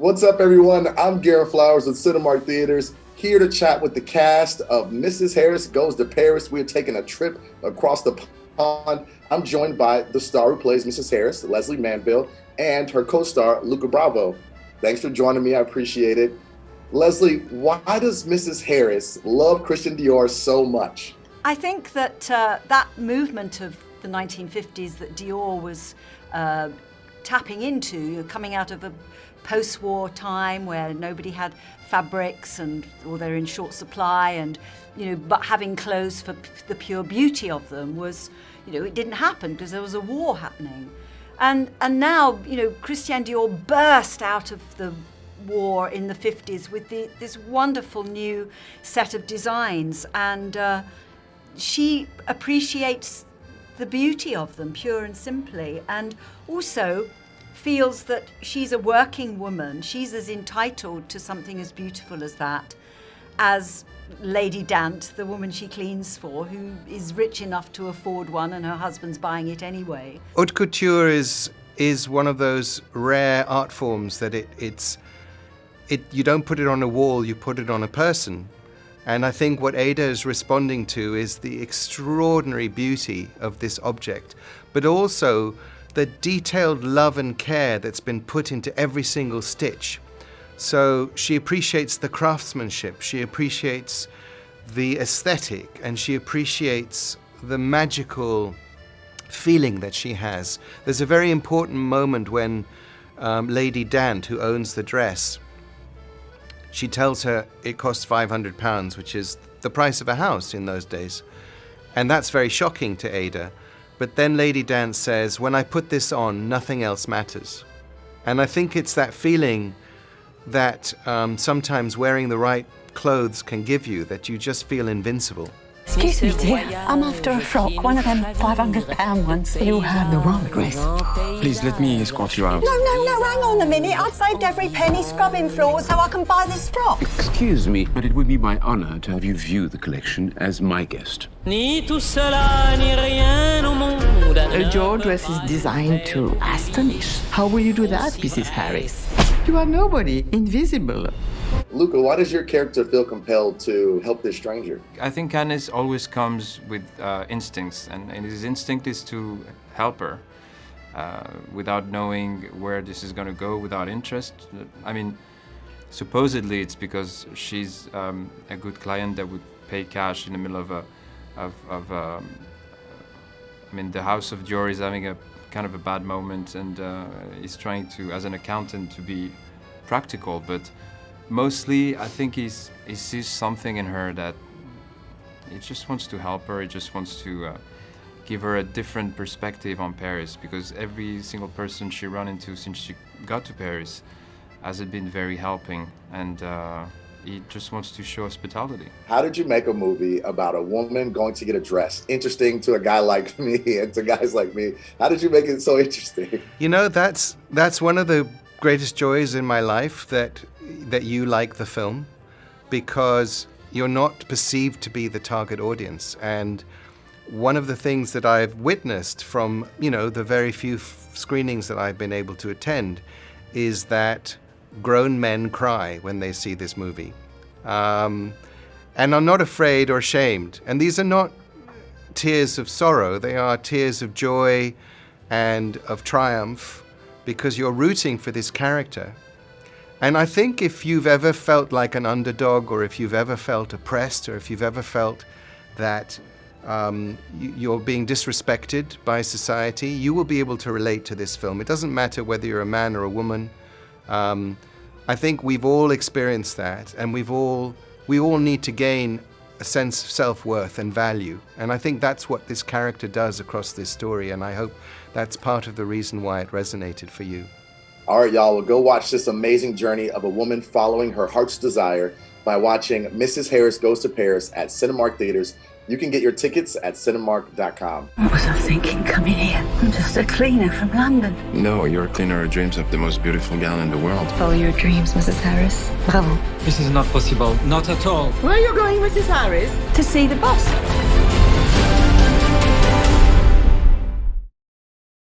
What's up, everyone? I'm Garrett Flowers with Cinemark Theaters, here to chat with the cast of Mrs. Harris Goes to Paris. We're taking a trip across the pond. I'm joined by the star who plays Mrs. Harris, Lesley Manville, and her co-star, Luca Bravo. Thanks for joining me. I appreciate it. Lesley, why does Mrs. Harris love Christian Dior so much? I think that that movement of the 1950s that Dior was tapping into, coming out of a post-war time where nobody had fabrics or they're in short supply, and but having clothes for the pure beauty of them was, it didn't happen because there was a war happening, and now Christian Dior burst out of the war in the 50s with this wonderful new set of designs, and she appreciates the beauty of them, pure and simply, and also feels that she's a working woman. She's as entitled to something as beautiful as that as Lady Dant, the woman she cleans for, who is rich enough to afford one and her husband's buying it anyway. Haute couture is one of those rare art forms that you don't put it on a wall, you put it on a person. And I think what Ada is responding to is the extraordinary beauty of this object, but also the detailed love and care that's been put into every single stitch. So she appreciates the craftsmanship, she appreciates the aesthetic, and she appreciates the magical feeling that she has. There's a very important moment when Lady Dant, who owns the dress, she tells her it costs £500, which is the price of a house in those days. And that's very shocking to Ada. But then Lady Dant says, when I put this on, nothing else matters. And I think it's that feeling that sometimes wearing the right clothes can give you, that you just feel invincible. Excuse me, dear. I'm after a frock, one of them £500 ones. You have the wrong address. Please let me escort you out. No, hang on a minute. I've saved every penny scrubbing floors so I can buy this frock. Excuse me, but it would be my honor to have you view the collection as my guest. A Dior dress is designed to astonish. How will you do that, Mrs. Harris? You are nobody, invisible. Luca, why does your character feel compelled to help this stranger? I think Candice always comes with instincts, and his instinct is to help her without knowing where this is going to go, without interest. I mean, supposedly it's because she's a good client that would pay cash in the middle of the House of Dior is having a kind of a bad moment, and he's trying to, as an accountant, to be practical, but mostly I think he sees something in her that he just wants to help her. He just wants to give her a different perspective on Paris, because every single person she run into since she got to Paris hasn't been very helping, and he just wants to show hospitality. How did you make a movie about a woman going to get a dress interesting to a guy like me and to guys like me? How did you make it so interesting? That's one of the greatest joys in my life, that you like the film, because you're not perceived to be the target audience. And one of the things that I've witnessed from the very few screenings that I've been able to attend is that grown men cry when they see this movie, and are not afraid or ashamed. And these are not tears of sorrow, they are tears of joy and of triumph, because you're rooting for this character. And I think if you've ever felt like an underdog, or if you've ever felt oppressed, or if you've ever felt that you're being disrespected by society, you will be able to relate to this film. It doesn't matter whether you're a man or a woman. I think we've all experienced that, and we all need to gain a sense of self-worth and value. And I think that's what this character does across this story, and I hope that's part of the reason why it resonated for you. All right, y'all, well, go watch this amazing journey of a woman following her heart's desire by watching Mrs. Harris Goes to Paris at Cinemark Theaters. You can get your tickets at cinemark.com. What was I thinking coming here? I'm just a cleaner from London. No, you're a cleaner who dreams of the most beautiful gal in the world. Follow your dreams, Mrs. Harris. Bravo. This is not possible, not at all. Where are you going, Mrs. Harris? To see the boss.